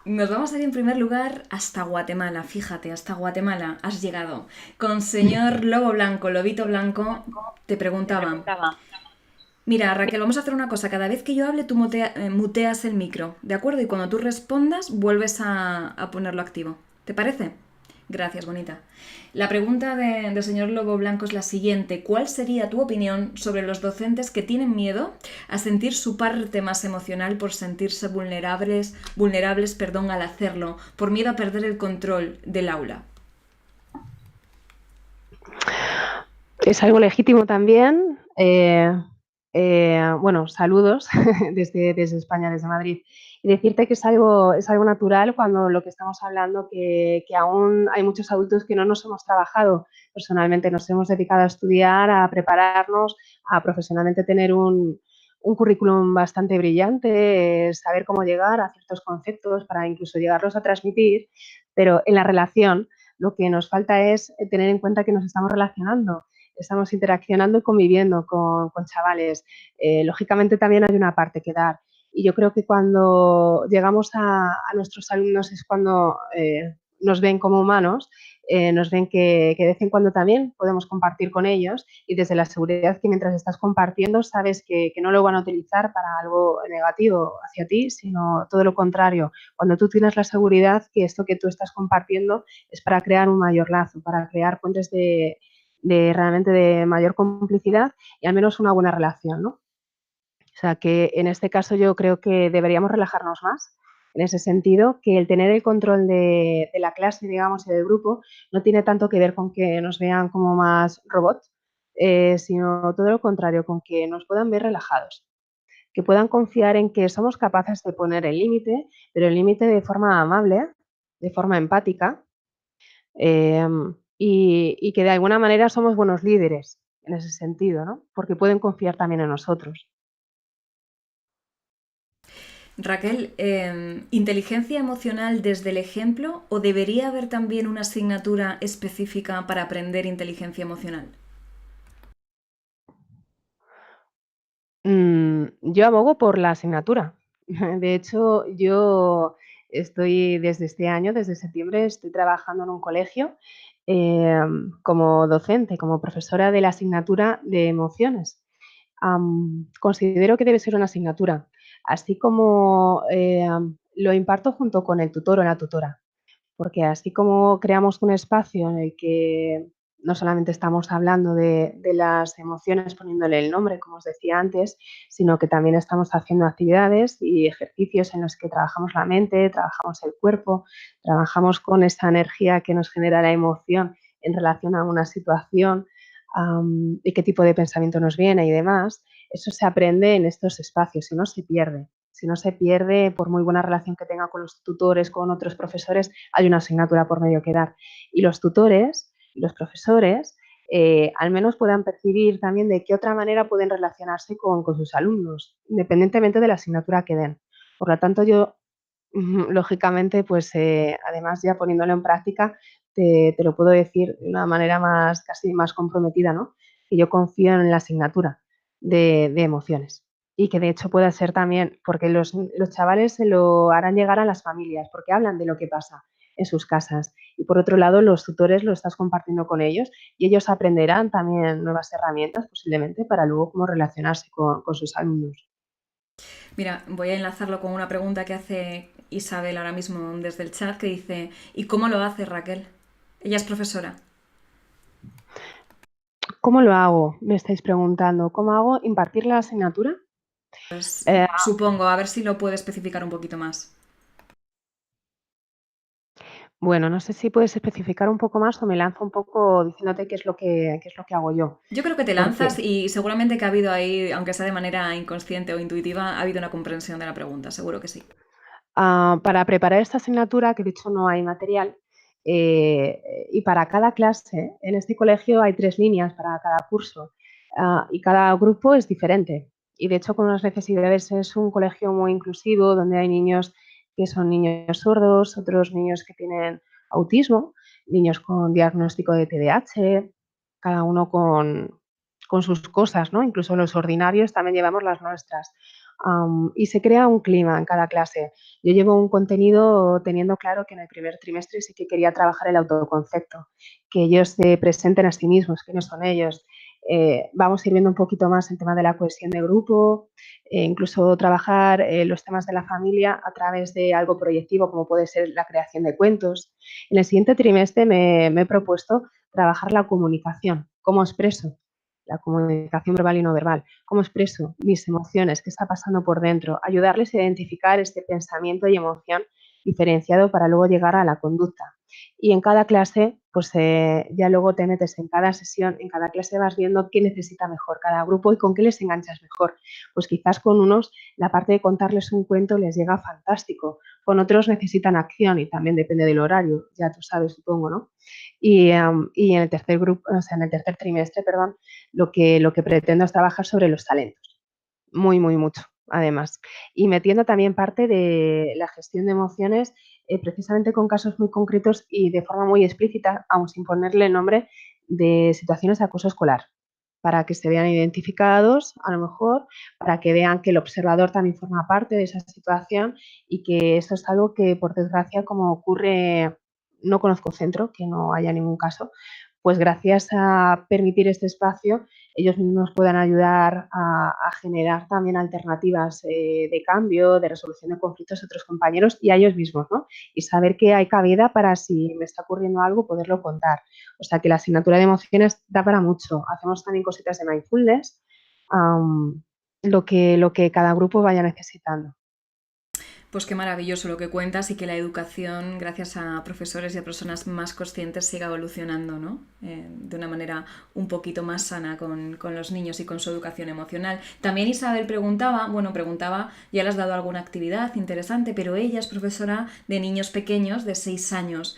Nos vamos a ir en primer lugar hasta Guatemala, fíjate, hasta Guatemala has llegado. Con señor Lobo Blanco, Lobito Blanco, te preguntaba, mira, Raquel, vamos a hacer una cosa. Cada vez que yo hable, tú muteas el micro, ¿de acuerdo? Y cuando tú respondas, vuelves a ponerlo activo. ¿Te parece? Gracias, bonita. La pregunta del señor Lobo Blanco es la siguiente. ¿Cuál sería tu opinión sobre los docentes que tienen miedo a sentir su parte más emocional por sentirse vulnerables, al hacerlo, por miedo a perder el control del aula? Es algo legítimo también. Bueno, saludos desde España, desde Madrid. Y decirte que es algo natural cuando lo que estamos hablando, que aún hay muchos adultos que no nos hemos trabajado personalmente, nos hemos dedicado a estudiar, a prepararnos, a profesionalmente tener un currículum bastante brillante, saber cómo llegar a ciertos conceptos para incluso llegarlos a transmitir, pero en la relación lo que nos falta es tener en cuenta que nos estamos relacionando, estamos interaccionando y conviviendo con chavales. Lógicamente también hay una parte que dar. Y yo creo que cuando llegamos a nuestros alumnos es cuando nos ven como humanos, nos ven que de vez en cuando también podemos compartir con ellos y desde la seguridad que mientras estás compartiendo sabes que no lo van a utilizar para algo negativo hacia ti, sino todo lo contrario. Cuando tú tienes la seguridad que esto que tú estás compartiendo es para crear un mayor lazo, para crear puentes de realmente de mayor complicidad y al menos una buena relación, ¿no? O sea, que en este caso yo creo que deberíamos relajarnos más en ese sentido, que el tener el control de la clase, digamos, y del grupo no tiene tanto que ver con que nos vean como más robots, sino todo lo contrario, con que nos puedan ver relajados, que puedan confiar en que somos capaces de poner el límite, pero el límite de forma amable, de forma empática, y que de alguna manera somos buenos líderes en ese sentido, ¿no? Porque pueden confiar también en nosotros. Raquel, ¿inteligencia emocional desde el ejemplo o debería haber también una asignatura específica para aprender inteligencia emocional? Yo abogo por la asignatura. De hecho, yo estoy desde este año, desde septiembre, estoy trabajando en un colegio como docente, como profesora de la asignatura de emociones. Considero que debe ser una asignatura, así como lo imparto junto con el tutor o la tutora, porque así como creamos un espacio en el que no solamente estamos hablando de las emociones poniéndole el nombre, como os decía antes, sino que también estamos haciendo actividades y ejercicios en los que trabajamos la mente, trabajamos el cuerpo, trabajamos con esa energía que nos genera la emoción en relación a una situación y qué tipo de pensamiento nos viene y demás. Eso se aprende en estos espacios y no se pierde. Si no se pierde, por muy buena relación que tenga con los tutores, con otros profesores, hay una asignatura por medio que dar. Y los tutores, los profesores, al menos puedan percibir también de qué otra manera pueden relacionarse con sus alumnos, independientemente de la asignatura que den. Por lo tanto, yo, lógicamente, pues además ya poniéndolo en práctica, te lo puedo decir de una manera más, casi más comprometida, ¿no? Que yo confío en la asignatura de emociones y que de hecho pueda ser también, porque los chavales se lo harán llegar a las familias, porque hablan de lo que pasa en sus casas. Y por otro lado, los tutores lo estás compartiendo con ellos y ellos aprenderán también nuevas herramientas posiblemente para luego cómo relacionarse con sus alumnos. Mira, voy a enlazarlo con una pregunta que hace Isabel ahora mismo desde el chat que dice, ¿y cómo lo hace Raquel? Ella es profesora. ¿Cómo lo hago? Me estáis preguntando. ¿Cómo hago impartir la asignatura? Pues Eh, supongo, a ver si lo puede especificar un poquito más. bueno, no sé si puedes especificar un poco más o me lanzo un poco diciéndote qué es lo que hago yo. Yo creo que te lanzas Porque y seguramente que ha habido ahí, aunque sea de manera inconsciente o intuitiva, ha habido una comprensión de la pregunta, seguro que sí. para preparar esta asignatura, que de hecho no hay material, y para cada clase, en este colegio hay 3 líneas para cada curso, y cada grupo es diferente. Y de hecho, con unas necesidades es un colegio muy inclusivo, donde hay niños que son niños sordos, otros niños que tienen autismo, niños con diagnóstico de TDAH, cada uno con sus cosas, ¿no? Incluso los ordinarios también llevamos las nuestras. Y se crea un clima en cada clase. Yo llevo un contenido teniendo claro que en el primer trimestre sí que quería trabajar el autoconcepto, que ellos se presenten a sí mismos, quiénes son ellos. Vamos a ir viendo un poquito más el tema de la cohesión de grupo, incluso trabajar los temas de la familia a través de algo proyectivo, como puede ser la creación de cuentos. En el siguiente trimestre me he propuesto trabajar la comunicación, cómo expreso la comunicación verbal y no verbal, cómo expreso mis emociones, qué está pasando por dentro, ayudarles a identificar este pensamiento y emoción diferenciado para luego llegar a la conducta. Y en cada clase, pues ya luego te metes en cada sesión, en cada clase vas viendo qué necesita mejor cada grupo y con qué les enganchas mejor. Pues quizás con unos la parte de contarles un cuento les llega fantástico, con otros necesitan acción y también depende del horario, ya tú sabes, supongo, ¿no? Y en el tercer grupo, o sea, en el tercer trimestre, perdón, lo que pretendo es trabajar sobre los talentos, muy, muy mucho, además. Y metiendo también parte de la gestión de emociones, precisamente con casos muy concretos y de forma muy explícita, aun sin ponerle nombre, de situaciones de acoso escolar, para que se vean identificados, a lo mejor, para que vean que el observador también forma parte de esa situación y que esto es algo que, por desgracia, como ocurre, no conozco centro, que no haya ningún caso, pues gracias a permitir este espacio, ellos mismos puedan ayudar a generar también alternativas de cambio, de resolución de conflictos a otros compañeros y a ellos mismos, ¿no? Y saber que hay cabida para si me está ocurriendo algo, poderlo contar. O sea, que la asignatura de emociones da para mucho. Hacemos también cositas de mindfulness, um, lo que cada grupo vaya necesitando. Pues qué maravilloso lo que cuentas y que la educación, gracias a profesores y a personas más conscientes, siga evolucionando, ¿no? De una manera un poquito más sana con los niños y con su educación emocional. También Isabel preguntaba, ya le has dado alguna actividad interesante, pero ella es profesora de niños pequeños de 6 años.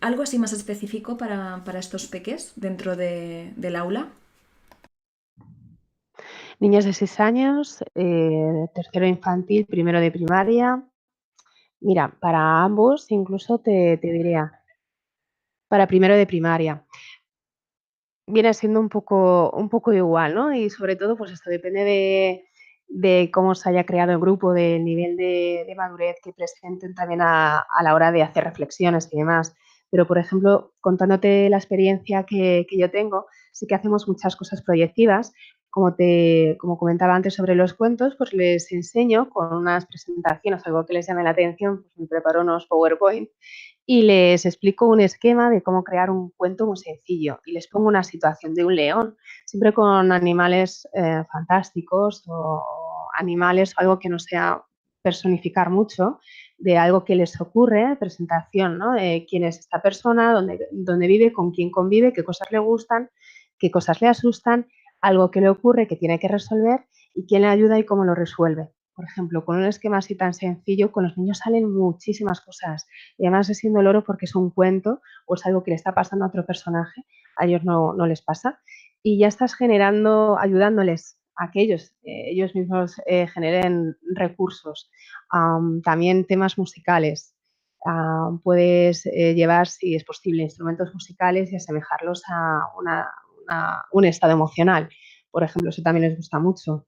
¿Algo así más específico para estos peques dentro del aula? Niños de 6 años, tercero infantil, primero de primaria. Mira, para ambos incluso te diría, para primero de primaria. Viene siendo un poco igual, ¿no? Y sobre todo, pues esto depende de cómo se haya creado el grupo, del nivel de madurez que presenten también a la hora de hacer reflexiones y demás. Pero, por ejemplo, contándote la experiencia que yo tengo, sí que hacemos muchas cosas proyectivas. Como comentaba antes sobre los cuentos, pues les enseño con unas presentaciones, algo que les llame la atención, pues me preparo unos PowerPoint y les explico un esquema de cómo crear un cuento muy sencillo y les pongo una situación de un león, siempre con animales fantásticos o animales o algo que no sea personificar mucho, de algo que les ocurre, presentación, ¿no? De quién es esta persona, dónde vive, con quién convive, qué cosas le gustan, qué cosas le asustan, algo que le ocurre que tiene que resolver y quién le ayuda y cómo lo resuelve. Por ejemplo, con un esquema así tan sencillo, con los niños salen muchísimas cosas y además es siendo el oro porque es un cuento o es algo que le está pasando a otro personaje, a ellos no les pasa. Y ya estás generando, ayudándoles a que ellos mismos generen recursos. También temas musicales. Puedes llevar, si es posible, instrumentos musicales y asemejarlos a un estado emocional. Por ejemplo, eso también les gusta mucho.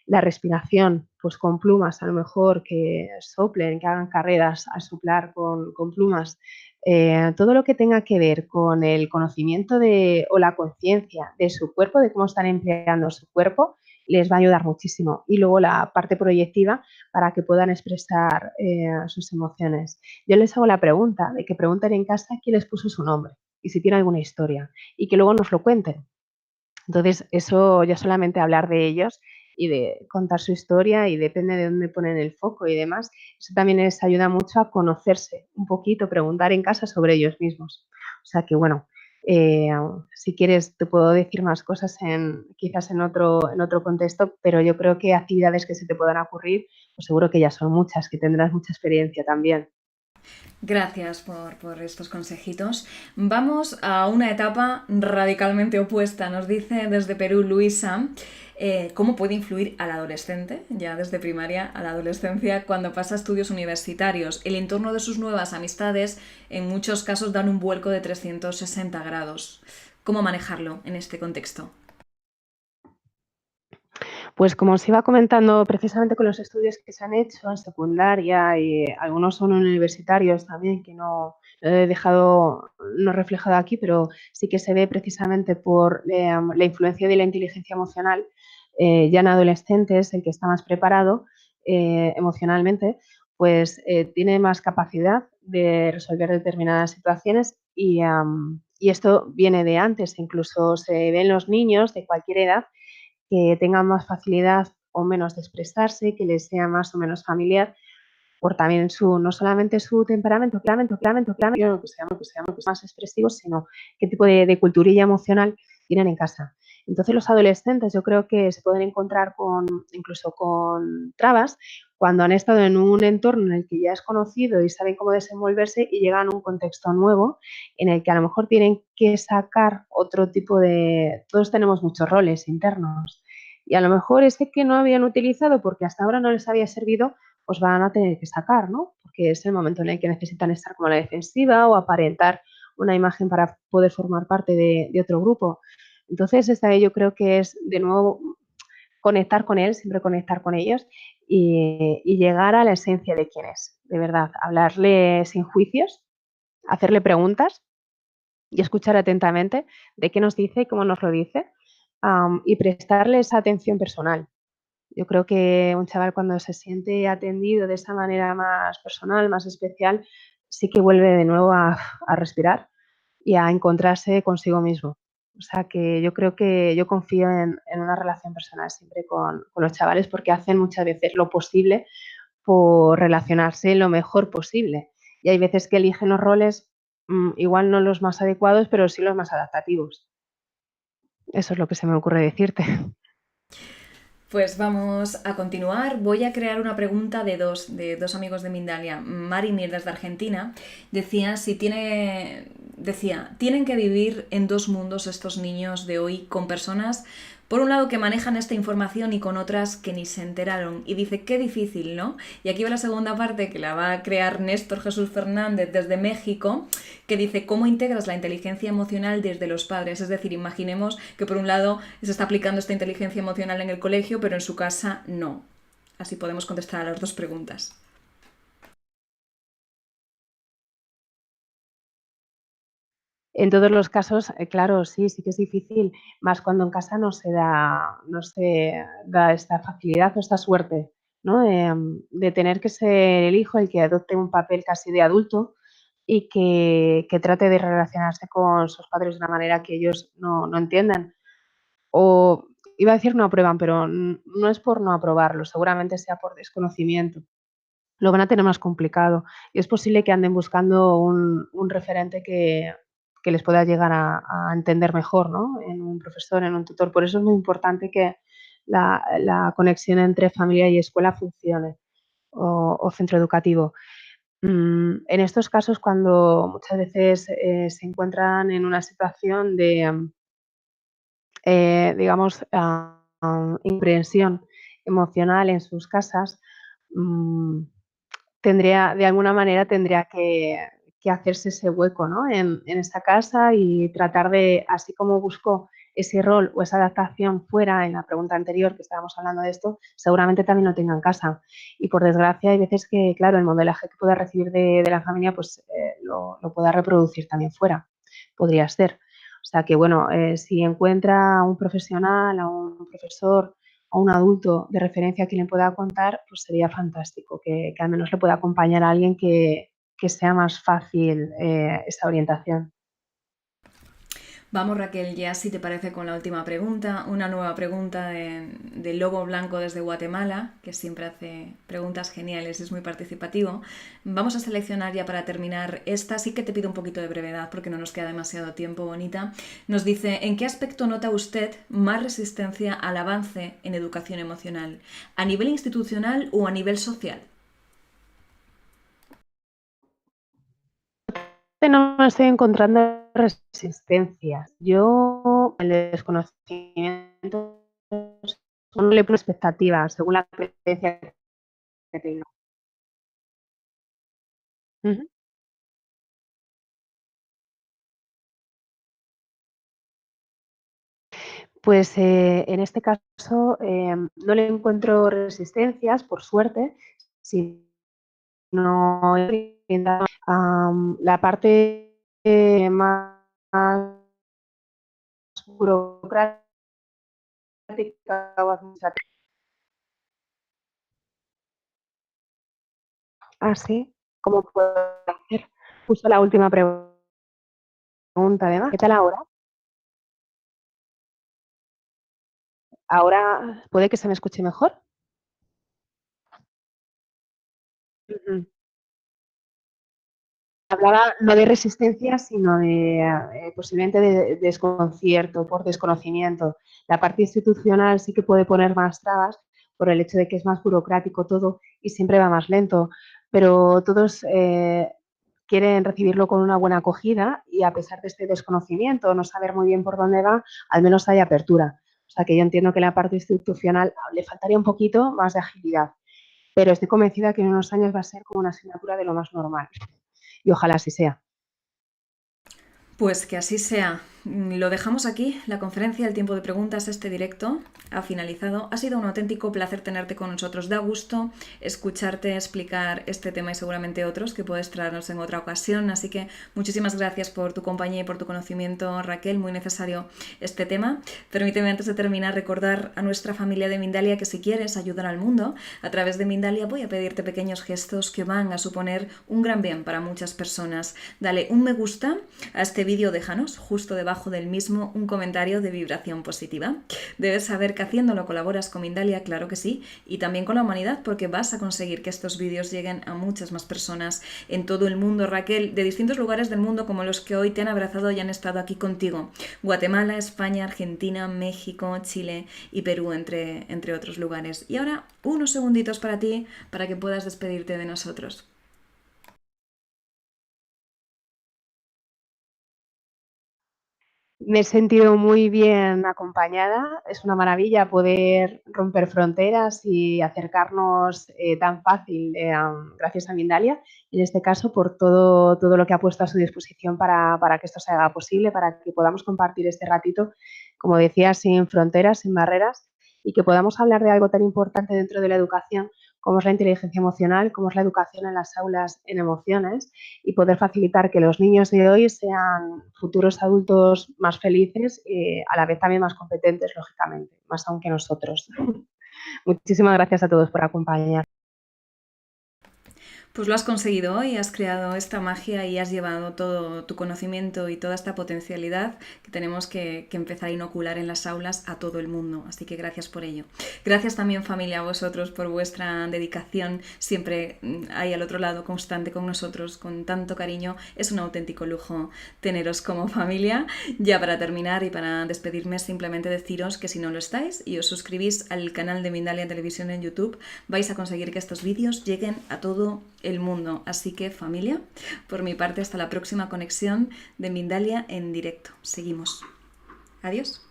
La respiración, pues con plumas, a lo mejor que soplen, que hagan carreras al soplar con plumas. Todo lo que tenga que ver con el conocimiento o la conciencia de su cuerpo, de cómo están empleando su cuerpo, les va a ayudar muchísimo. Y luego la parte proyectiva para que puedan expresar sus emociones. Yo les hago la pregunta de que pregunten en casa quién les puso su nombre y si tiene alguna historia y que luego nos lo cuenten. Entonces, eso ya solamente hablar de ellos y de contar su historia y depende de dónde ponen el foco y demás, eso también les ayuda mucho a conocerse un poquito, preguntar en casa sobre ellos mismos. O sea que, bueno, eh, si quieres te puedo decir más cosas quizás en otro contexto, pero yo creo que actividades que se te puedan ocurrir, pues seguro que ya son muchas, que tendrás mucha experiencia también. Gracias por estos consejitos. Vamos a una etapa radicalmente opuesta. Nos dice desde Perú Luisa cómo puede influir al adolescente, ya desde primaria a la adolescencia, cuando pasa a estudios universitarios. El entorno de sus nuevas amistades en muchos casos dan un vuelco de 360 grados. ¿Cómo manejarlo en este contexto? Pues como os iba comentando, precisamente con los estudios que se han hecho en secundaria y algunos son universitarios también, que no he dejado, no he reflejado aquí, pero sí que se ve precisamente por la influencia de la inteligencia emocional, ya en adolescentes, el que está más preparado emocionalmente, pues tiene más capacidad de resolver determinadas situaciones y esto viene de antes, incluso se ve en los niños de cualquier edad que tengan más facilidad o menos de expresarse, que les sea más o menos familiar, por también no solamente su temperamento, que sean más expresivos, sino qué tipo de culturilla emocional tienen en casa. Entonces los adolescentes yo creo que se pueden encontrar incluso con trabas cuando han estado en un entorno en el que ya es conocido y saben cómo desenvolverse y llegan a un contexto nuevo en el que a lo mejor tienen que sacar otro tipo de... Todos tenemos muchos roles internos y a lo mejor ese que no habían utilizado porque hasta ahora no les había servido, pues van a tener que sacar, ¿no? Porque es el momento en el que necesitan estar como a la defensiva o aparentar una imagen para poder formar parte de otro grupo. Entonces, esta yo creo que es de nuevo conectar con él, siempre conectar con ellos y llegar a la esencia de quién es, de verdad, hablarle sin juicios, hacerle preguntas y escuchar atentamente de qué nos dice, cómo nos lo dice y prestarle esa atención personal. Yo creo que un chaval cuando se siente atendido de esa manera más personal, más especial, sí que vuelve de nuevo a respirar y a encontrarse consigo mismo. O sea que yo creo que yo confío en una relación personal siempre con los chavales porque hacen muchas veces lo posible por relacionarse lo mejor posible. Y hay veces que eligen los roles, igual no los más adecuados, pero sí los más adaptativos. Eso es lo que se me ocurre decirte. Pues vamos a continuar. Voy a crear una pregunta de dos amigos de Mindalia. Mari Mir desde Argentina decía, ¿tienen que vivir en dos mundos estos niños de hoy con personas, por un lado, que manejan esta información y con otras que ni se enteraron? Y dice, qué difícil, ¿no? Y aquí va la segunda parte que la va a crear Néstor Jesús Fernández desde México, que dice, ¿cómo integras la inteligencia emocional desde los padres? Es decir, imaginemos que por un lado se está aplicando esta inteligencia emocional en el colegio, pero en su casa no. Así podemos contestar a las dos preguntas. En todos los casos, claro, sí que es difícil, más cuando en casa no se da esta facilidad o esta suerte, ¿no? De tener que ser el hijo el que adopte un papel casi de adulto y que trate de relacionarse con sus padres de una manera que ellos no entiendan. O iba a decir no aprueban, pero no es por no aprobarlo, seguramente sea por desconocimiento. Lo van a tener más complicado y es posible que anden buscando un referente que les pueda llegar a entender mejor, ¿no? En un profesor, en un tutor. Por eso es muy importante que la conexión entre familia y escuela funcione o centro educativo. En estos casos, cuando muchas veces se encuentran en una situación de, digamos, incomprensión emocional en sus casas, mm, de alguna manera tendría que hacerse ese hueco, ¿no? En esa casa y tratar de, así como buscó ese rol o esa adaptación fuera en la pregunta anterior que estábamos hablando de esto, seguramente también lo tenga en casa. Y por desgracia hay veces que, claro, el modelaje que pueda recibir de la familia, pues lo pueda reproducir también fuera, podría ser. O sea que, bueno, si encuentra a un profesional, a un profesor, a un adulto de referencia que le pueda contar, pues sería fantástico, que al menos le pueda acompañar a alguien que sea más fácil esa orientación. Vamos, Raquel, ya si te parece con la última pregunta, una nueva pregunta de Lobo Blanco desde Guatemala, que siempre hace preguntas geniales, es muy participativo. Vamos a seleccionar ya para terminar esta, sí que te pido un poquito de brevedad porque no nos queda demasiado tiempo, bonita. Nos dice, ¿en qué aspecto nota usted más resistencia al avance en educación emocional? ¿A nivel institucional o a nivel social? No me estoy encontrando resistencias. Yo, el desconocimiento, no le pongo expectativas según la creencia que tengo. Ujú. Pues en este caso no le encuentro resistencias, por suerte, sino la parte más burocrática o administrativa. Ah, sí, ¿cómo puedo hacer? Justo la última pregunta, además. ¿Qué tal ahora? Ahora puede que se me escuche mejor. Ujú. Hablaba no de resistencia, sino de posiblemente de desconcierto, por desconocimiento. La parte institucional sí que puede poner más trabas por el hecho de que es más burocrático todo y siempre va más lento, pero todos quieren recibirlo con una buena acogida y a pesar de este desconocimiento, no saber muy bien por dónde va, al menos hay apertura. O sea que yo entiendo que la parte institucional le faltaría un poquito más de agilidad, pero estoy convencida que en unos años va a ser como una asignatura de lo más normal y ojalá así sea. Pues que así sea. Lo dejamos aquí. La conferencia, el tiempo de preguntas, este directo ha finalizado. Ha sido un auténtico placer tenerte con nosotros. Da gusto escucharte explicar este tema y seguramente otros que puedes traernos en otra ocasión. Así que muchísimas gracias por tu compañía y por tu conocimiento, Raquel. Muy necesario este tema. Permíteme antes de terminar recordar a nuestra familia de Mindalia que si quieres ayudar al mundo, a través de Mindalia voy a pedirte pequeños gestos que van a suponer un gran bien para muchas personas. Dale un me gusta a este vídeo, déjanos justo debajo del mismo un comentario de vibración positiva. Debes saber que haciéndolo colaboras con Mindalia, claro que sí, y también con la humanidad porque vas a conseguir que estos vídeos lleguen a muchas más personas en todo el mundo, Raquel, de distintos lugares del mundo como los que hoy te han abrazado y han estado aquí contigo. Guatemala, España, Argentina, México, Chile y Perú, entre otros lugares. Y ahora unos segunditos para ti, para que puedas despedirte de nosotros. Me he sentido muy bien acompañada. Es una maravilla poder romper fronteras y acercarnos tan fácil gracias a Mindalia, en este caso por todo lo que ha puesto a su disposición para que esto se haga posible, para que podamos compartir este ratito, como decía, sin fronteras, sin barreras y que podamos hablar de algo tan importante dentro de la educación como es la inteligencia emocional, como es la educación en las aulas en emociones y poder facilitar que los niños de hoy sean futuros adultos más felices y a la vez también más competentes, lógicamente, más aún que nosotros. Muchísimas gracias a todos por acompañar. Pues lo has conseguido hoy, has creado esta magia y has llevado todo tu conocimiento y toda esta potencialidad que tenemos que empezar a inocular en las aulas a todo el mundo. Así que gracias por ello. Gracias también familia a vosotros por vuestra dedicación, siempre ahí al otro lado, constante con nosotros, con tanto cariño. Es un auténtico lujo teneros como familia. Ya para terminar y para despedirme, simplemente deciros que si no lo estáis y os suscribís al canal de Mindalia Televisión en YouTube, vais a conseguir que estos vídeos lleguen a todo el mundo. Así que, familia, por mi parte, hasta la próxima conexión de Mindalia en directo. Seguimos. Adiós.